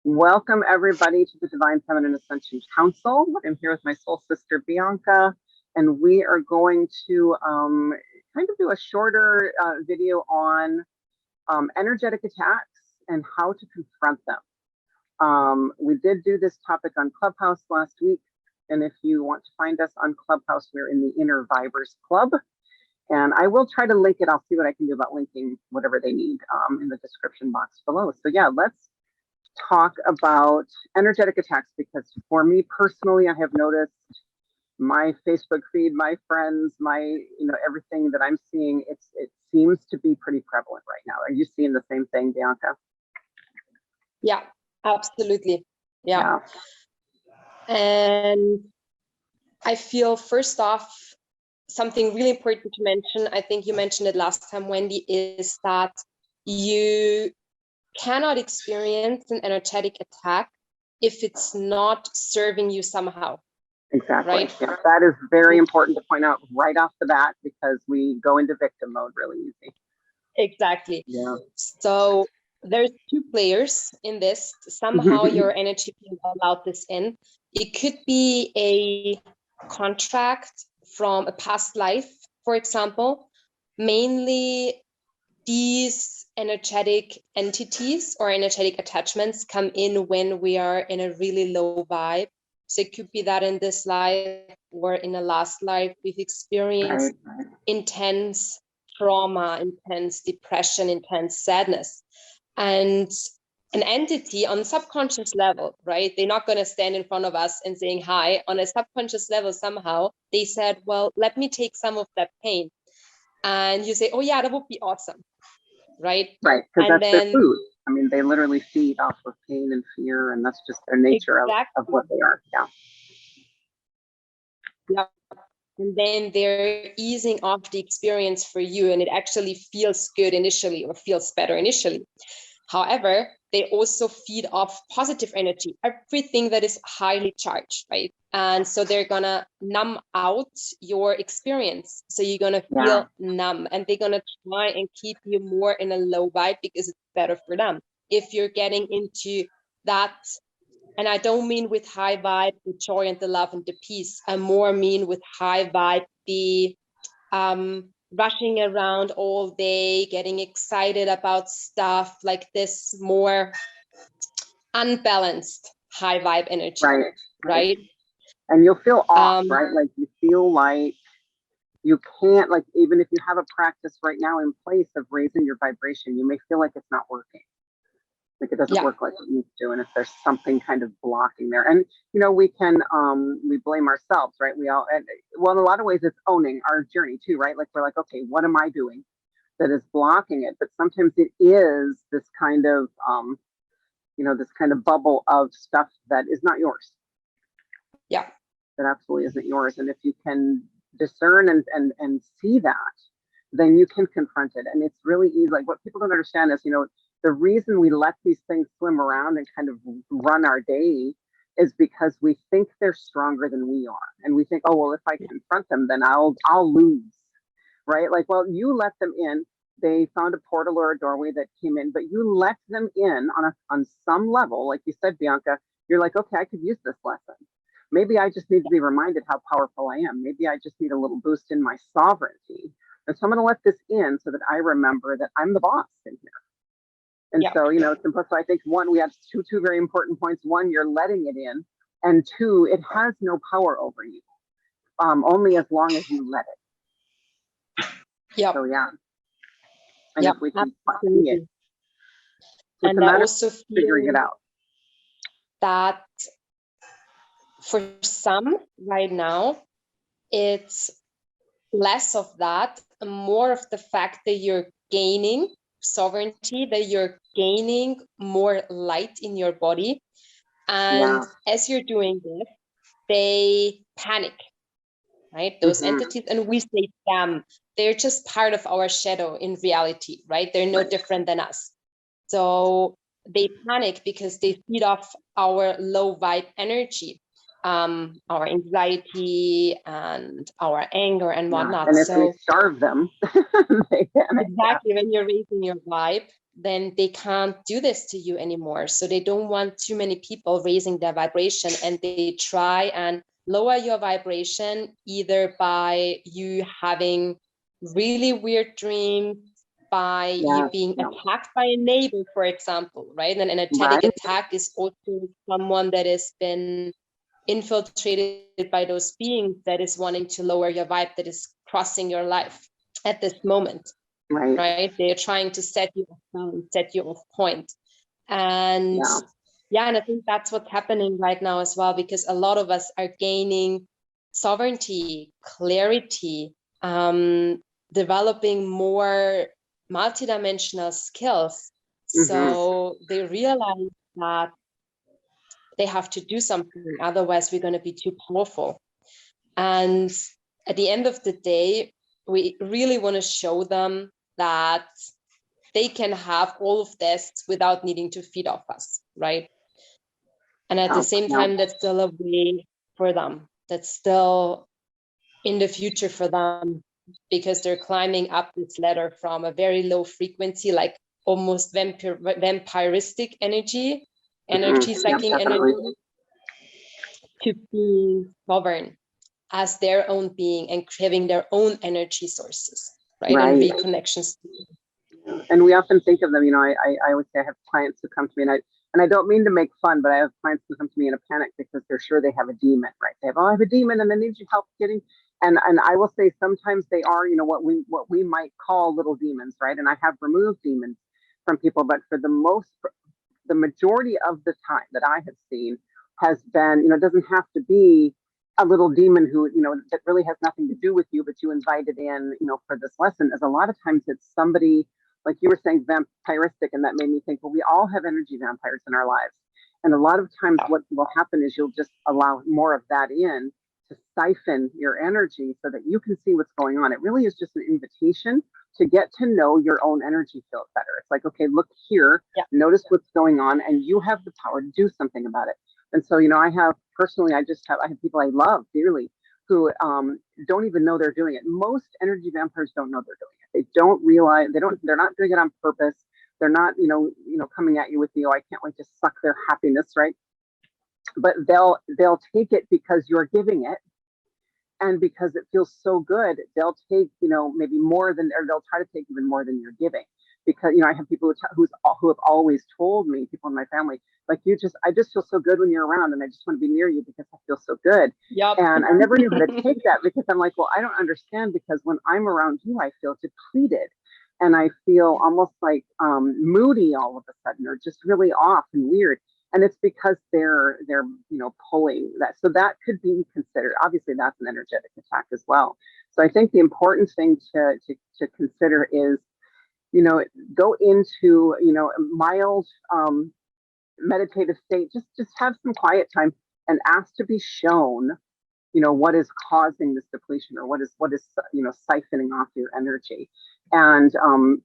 Welcome everybody to the Divine Feminine Ascension Council. I'm here with my soul sister Bianca, and we are going to kind of do a shorter video on energetic attacks and how to confront them. We did do this topic on Clubhouse last week, and if you want to find us on Clubhouse, we're in the Inner Vibers Club, and I will try to link it. I'll see what I can do about linking whatever they need in the description box below. So yeah, let's talk about energetic attacks, because for me personally, I have noticed my Facebook feed, my friends, my everything that I'm seeing, it seems to be pretty prevalent right now. Are you seeing the same thing, Bianca? Yeah, absolutely. Yeah. And I feel, first off, something really important to mention, I think you mentioned it last time, Wendy, is that you cannot experience an energetic attack if it's not serving you somehow. Exactly. Right? Yeah, that is very important to point out right off the bat, because we go into victim mode really easy. Exactly. Yeah. So there's two players in this. Somehow your energy field allowed this in. It could be a contract from a past life, for example. Mainly these energetic entities or energetic attachments come in when we are in a really low vibe. So it could be that in this life or in a last life, we've experienced intense trauma, intense depression, intense sadness. And an entity on subconscious level, right? They're not going to stand in front of us and saying hi. On a subconscious level, somehow they said, well, let me take some of that pain. And you say, oh yeah, that would be awesome. Right? Right, because that's their food. I mean, they literally feed off of pain and fear, and that's just their nature of what they are. Yeah. Yeah. And then they're easing off the experience for you, and it actually feels good initially or feels better initially. However, they also feed off positive energy, everything that is highly charged, right? And so they're gonna numb out your experience. So you're gonna feel numb, and they're gonna try and keep you more in a low vibe because it's better for them. If you're getting into that, and I don't mean with high vibe, the joy and the love and the peace, I more mean with high vibe, the rushing around all day, getting excited about stuff, like this more unbalanced high vibe energy, right? And you'll feel off, right? Like you feel like you can't, like, even if you have a practice right now in place of raising your vibration, you may feel like it's not working. Like it doesn't work like it needs to, and if there's something kind of blocking there, and we can we blame ourselves, right? We all, well, in a lot of ways it's owning our journey too, right? Like we're like, okay, what am I doing that is blocking it? But sometimes it is this kind of this kind of bubble of stuff that is not yours. Yeah, that absolutely isn't yours. And if you can discern and see that, then you can confront it. And it's really easy. Like what people don't understand is, the reason we let these things swim around and kind of run our day is because we think they're stronger than we are. And we think, oh, well, if I confront them, then I'll lose, right? Like, well, you let them in. They found a portal or a doorway that came in, but you let them in on some level. Like you said, Bianca, you're like, okay, I could use this lesson. Maybe I just need to be reminded how powerful I am. Maybe I just need a little boost in my sovereignty. And so I'm going to let this in so that I remember that I'm the boss in here. And so, it's important. So I think one, we have two very important points. One, you're letting it in. And two, it has no power over you. Only as long as you let it. Yeah. So yeah. And if we can see it. So and I also feel figuring it out. That for some right now, it's less of that, and more of the fact that you're gaining sovereignty, that you're gaining more light in your body. And as you're doing this, they panic, right? Those entities, and we say them, they're just part of our shadow in reality, right? They're no different than us. So they panic because they feed off our low vibe energy, our anxiety and our anger and whatnot. And if we starve them, they panic. Exactly, when you're raising your vibe, then they can't do this to you anymore. So they don't want too many people raising their vibration, and they try and lower your vibration either by you having really weird dreams, by you being attacked by a neighbor, for example, right? And an energetic attack is also someone that has been infiltrated by those beings that is wanting to lower your vibe, that is crossing your life at this moment, right? They're trying to set you off balance, set you off point. And and I think that's what's happening right now as well, because a lot of us are gaining sovereignty, clarity, developing more multidimensional skills. So they realize that they have to do something, otherwise we're going to be too powerful. And at the end of the day, we really want to show them that they can have all of this without needing to feed off us, right? And at the same time, that's still a way for them. That's still in the future for them, because they're climbing up this ladder from a very low frequency, like almost vampiristic energy sucking energy, to being sovereign as their own being and having their own energy sources, right? And reconnections. And we often think of them, you know, I would say I have clients who come to me, and I don't mean to make fun, but I have clients who come to me in a panic because they're sure they have a demon, right? They have, I have a demon and they need you help getting, and I will say sometimes they are, you know, what we might call little demons, right? And I have removed demons from people, but for the majority of the time that I have seen has been, you know, it doesn't have to be a little demon who, you know, that really has nothing to do with you, but you invited in, you know, for this lesson. As a lot of times it's somebody, like you were saying, vampiristic, and that made me think, well, we all have energy vampires in our lives. And a lot of times what will happen is you'll just allow more of that in to siphon your energy so that you can see what's going on. It really is just an invitation to get to know your own energy field better. It's like, okay, look here, notice what's going on, and you have the power to do something about it. And so, you know, I have people I love dearly who don't even know they're doing it. Most energy vampires don't know they're doing it. They don't realize, they're not doing it on purpose. They're not, you know, coming at you with, I can't wait to suck their happiness, right? But they'll take it because you're giving it. And because it feels so good, they'll take, you know, maybe more than, or they'll try to take even more than you're giving. Because, you know, I have people who have always told me, people in my family, like, I just feel so good when you're around, and I just want to be near you because I feel so good. And I never knew how to take that, because I'm like, well, I don't understand, because when I'm around you, I feel depleted, and I feel almost like moody all of a sudden, or just really off and weird. And it's because they're you know, pulling that. So that could be considered. Obviously, that's an energetic attack as well. So I think the important thing to consider is, you know, go into, you know, a mild meditative state. Just have some quiet time and ask to be shown, you know, what is causing this depletion, or what is you know, siphoning off your energy. And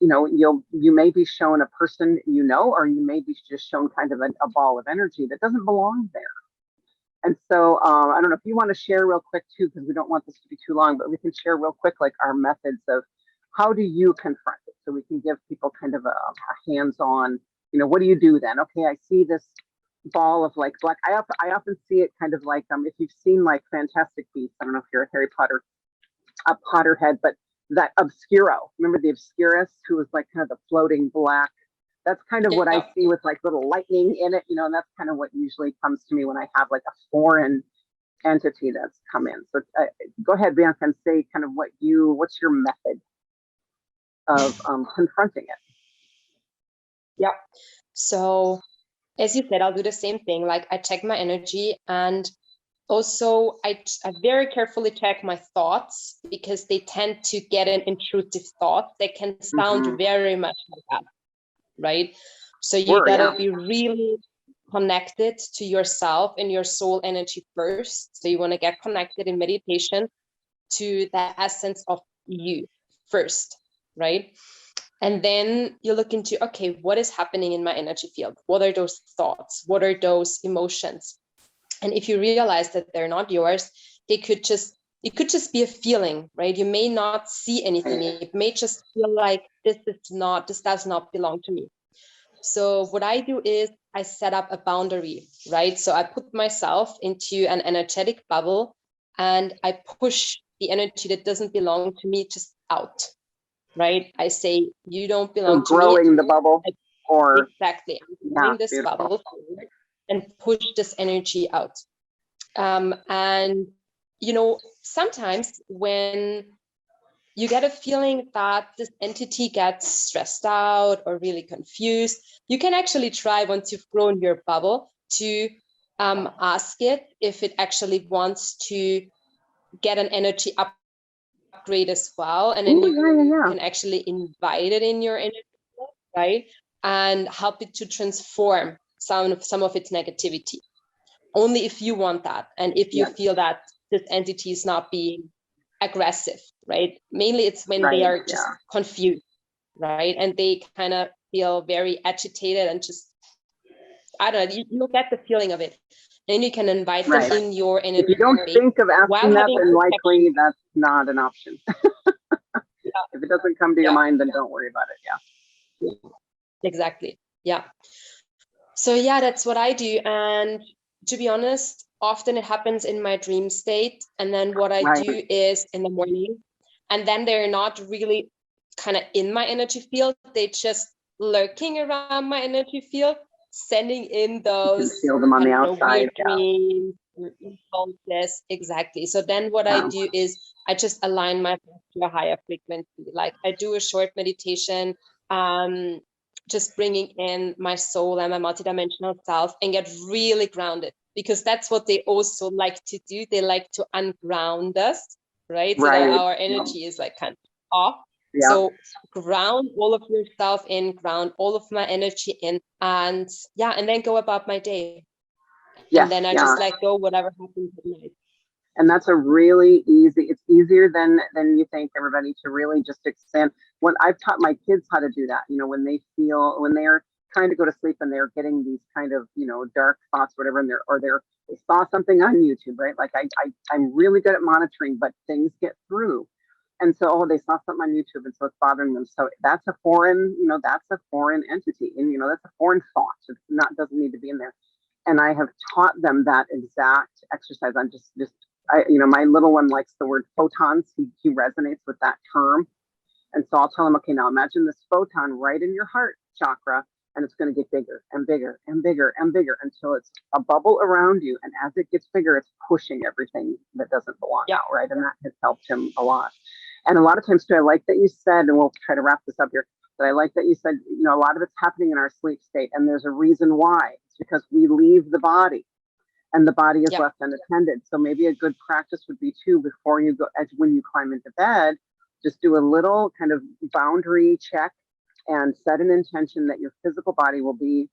you know, you may be shown a person, you know, or you may be just shown kind of a ball of energy that doesn't belong there. And so I don't know if you want to share real quick too, because we don't want this to be too long, but we can share real quick, like, our methods of how do you confront it, so we can give people kind of a hands-on, you know, what do you do then? Okay, I see this ball of like black. I often see it kind of like, if you've seen like Fantastic Beasts, I don't know if you're a Harry Potter, a Potterhead, but that Obscuro, remember the Obscurus, who was like kind of the floating black, that's kind of what I see with like little lightning in it, you know, and that's kind of what usually comes to me when I have like a foreign entity that's come in. So go ahead, Bianca, and say kind of what's your method of confronting it. Yeah. So as you said, I'll do the same thing. Like, I check my energy, and also I very carefully check my thoughts, because they tend to get an intrusive thought. They can sound very much like that, right? So you gotta be really connected to yourself and your soul energy first. So you want to get connected in meditation to the essence of you first, right? And then you look into, okay, what is happening in my energy field? What are those thoughts? What are those emotions? And if you realize that they're not yours, it could just be a feeling, right? You may not see anything. It may just feel like this does not belong to me. So what I do is I set up a boundary, right? So I put myself into an energetic bubble and I push the energy that doesn't belong to me just out, right? I say, you don't belong to me. Growing the bubble, or exactly, I'm growing this beautiful. bubble forward and push this energy out. And you know, sometimes when you get a feeling that this entity gets stressed out or really confused, you can actually try, once you've grown your bubble, to ask it if it actually wants to get an energy upgrade as well. And then you can actually invite it in your energy, right? And help it to transform some of its negativity. Only if you want that, and if you feel that this entity is not being aggressive, right? Mainly it's when they are just confused, right? And they kind of feel very agitated and just, I don't know, you'll get the feeling of it. Then you can invite them in your energy. If you don't think of asking that, then likely that's not an option. If it doesn't come to your mind, then don't worry about it. Exactly. Yeah. So yeah, that's what I do. And to be honest, often it happens in my dream state. And then what I do is in the morning, and then they're not really kind of in my energy field. They just lurking around my energy field, sending in those feel them on the outside, weird dreams, impulses. Exactly. So then what I do is I just align my breath to a higher frequency. Like I do a short meditation, just bringing in my soul and my multidimensional self and get really grounded, because that's what they also like to do. They like to unground us, right? So that our energy is like kind of off. So ground all of yourself in, ground all of my energy in, and and then go about my day. And then I just let go whatever happens at night. And that's a really it's easier than you think, everybody, to really just expand. When I've taught my kids how to do that, you know, when they're trying to go to sleep and they're getting these kind of, you know, dark thoughts, whatever, and they saw something on YouTube, right? Like I'm really good at monitoring, but things get through. And so, they saw something on YouTube, and so it's bothering them. So that's a foreign entity, and you know, that's a foreign thought. It's not, doesn't need to be in there. And I have taught them that exact exercise. I'm just my little one likes the word photons. He resonates with that term. And so I'll tell him, okay, now imagine this photon right in your heart chakra, and it's going to get bigger and bigger and bigger and bigger until it's a bubble around you. And as it gets bigger, it's pushing everything that doesn't belong out, right? And that has helped him a lot. And a lot of times too, I like that you said, and we'll try to wrap this up here, but I like that you said, you know, a lot of it's happening in our sleep state, and there's a reason why. It's because we leave the body, and the body is left unattended. So maybe a good practice would be too, before you go, when you climb into bed, just do a little kind of boundary check and set an intention that your physical body will be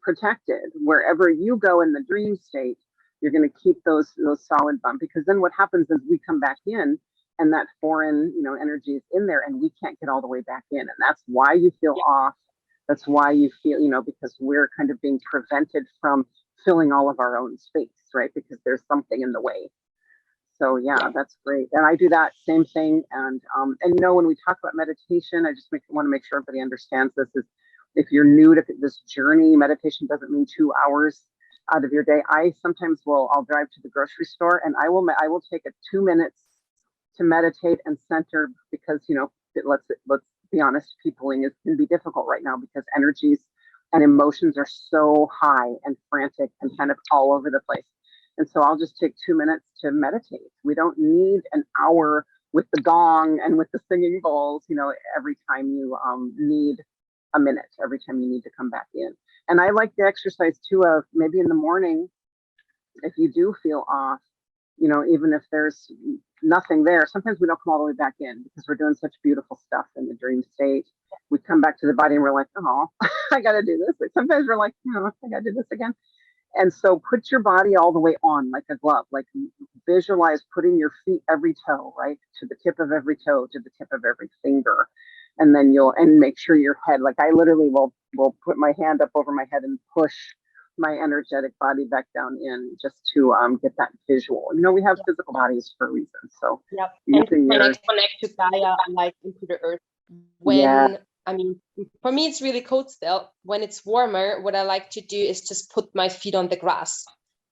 protected. Wherever you go in the dream state, you're going to keep those solid bonds, because then what happens is we come back in, and that foreign, you know, energy is in there, and we can't get all the way back in. And that's why you feel off. That's why you feel, you know, because we're kind of being prevented from filling all of our own space, right? Because there's something in the way. So that's great. And I do that same thing. And you know, when we talk about meditation, I just want to make sure everybody understands this. Is if you're new to this journey, meditation doesn't mean 2 hours out of your day. I sometimes I'll drive to the grocery store, and I will take 2 minutes to meditate and center, because, you know, let's be honest, peopling can be difficult right now, because energies and emotions are so high and frantic and kind of all over the place. And so I'll just take 2 minutes to meditate. We don't need an hour with the gong and with the singing bowls, you know, every time you need a minute, every time you need to come back in. And I like the exercise too of maybe in the morning, if you do feel off, you know, even if there's nothing there, sometimes we don't come all the way back in, because we're doing such beautiful stuff in the dream state. We come back to the body and we're like, oh, I got to do this. But sometimes we're like, no, I got to do this again. And so put your body all the way on, like a glove, like visualize putting your feet, every toe, right, to the tip of every toe, to the tip of every finger. And then and make sure your head, like I literally will put my hand up over my head and push my energetic body back down in, just to get that visual. You know, we have physical bodies for a reason. So and connect to Gaia, like into the earth. When I mean, for me, it's really cold still. When it's warmer, what I like to do is just put my feet on the grass.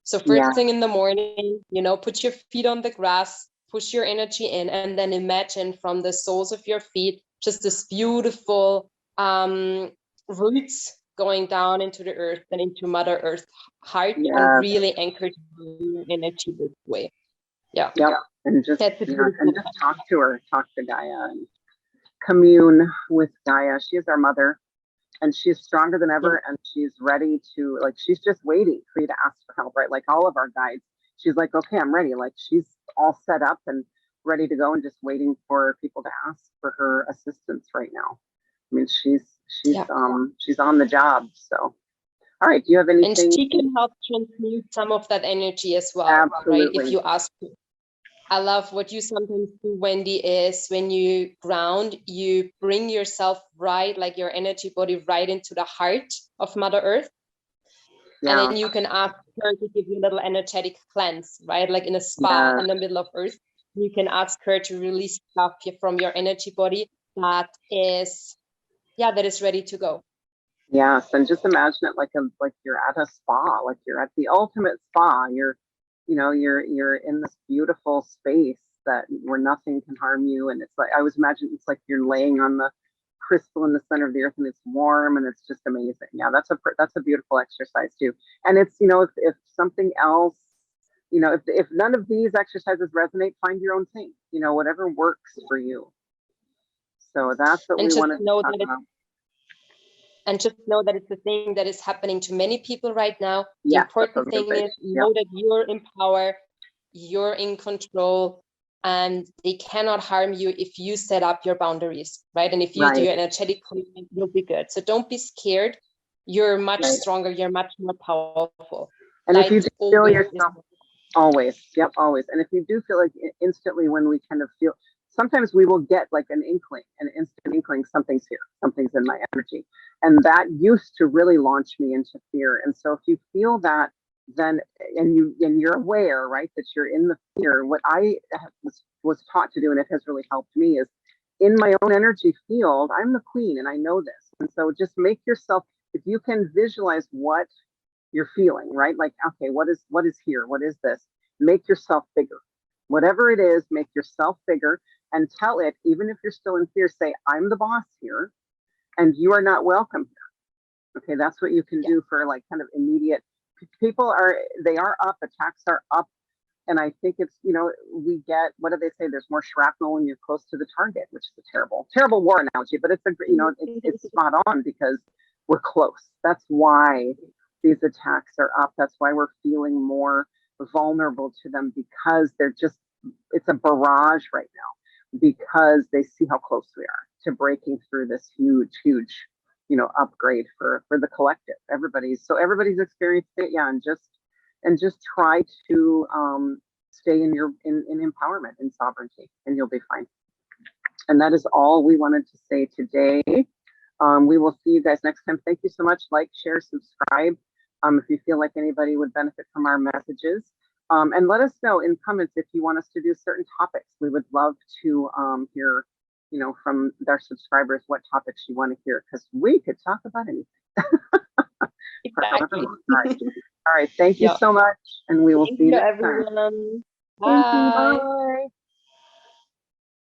So first thing in the morning, put your feet on the grass, push your energy in, and then imagine from the soles of your feet, just this beautiful roots going down into the earth and into Mother Earth heart, and really anchor your energy this way. Yeah. And just talk to her, talk to Gaia, and commune with Gaia. She is our mother, and she's stronger than ever, and she's ready to, like, she's just waiting for you to ask for help, right? Like all of our guides, she's like, okay, I'm ready. Like she's all set up and ready to go, and just waiting for people to ask for her assistance right now. I mean, she's on the job. So, all right, do you have anything? And she can help transmute some of that energy as well. Absolutely. Right? If you ask. I love what you sometimes do, Wendy, is when you ground, you bring yourself right, like your energy body right into the heart of Mother Earth. And then you can ask her to give you a little energetic cleanse, right? Like in a spa in the middle of Earth. You can ask her to release stuff from your energy body that is ready to go. Yes, and just imagine it like you're at a spa, like you're at the ultimate spa. You're in this beautiful space where nothing can harm you, and it's like, I always imagine it's like you're laying on the crystal in the center of the earth, and it's warm, and it's just amazing. Yeah, that's a beautiful exercise too. And it's, if something else, if none of these exercises resonate, find your own thing. Whatever works for you. So that's what we want to talk about. And just know that it's a thing that is happening to many people right now. The important thing is know that you're in power, you're in control, and they cannot harm you if you set up your boundaries, right? And if you do your energetic cleaning, you'll be good. So don't be scared. You're much stronger. You're much more powerful. And if you feel yourself, always. And if you do feel like instantly, when we kind of feel, sometimes we will get like an instant inkling, something's here, something's in my energy. And that used to really launch me into fear. And so if you feel that, then, and you're aware, right, that you're in the fear, what I was taught to do, and it has really helped me, is in my own energy field, I'm the queen and I know this. And so just make yourself, if you can visualize what you're feeling, right? Like, okay, what is here? What is this? Make yourself bigger. Whatever it is, make yourself bigger, and tell it, even if you're still in fear, say, I'm the boss here and you are not welcome here. Okay, that's what you can do for like kind of immediate. People are up, attacks are up. And I think it's, we get, what do they say? There's more shrapnel when you're close to the target, which is a terrible war analogy, but it's it's spot on, because we're close. That's why these attacks are up. That's why we're feeling more vulnerable to them, because it's a barrage right now, because they see how close we are to breaking through this huge upgrade for the collective. Everybody's experienced it. And just try to stay in empowerment and sovereignty, and you'll be fine. And that is all we wanted to say today. We will see you guys next time. Thank you so much. Like, share, subscribe. If you feel like anybody would benefit from our messages. And let us know in comments if you want us to do certain topics. We would love to hear, from our subscribers what topics you want to hear, because we could talk about anything. Exactly. All right. Thank you so much. And we will see you next time. Everyone. Bye.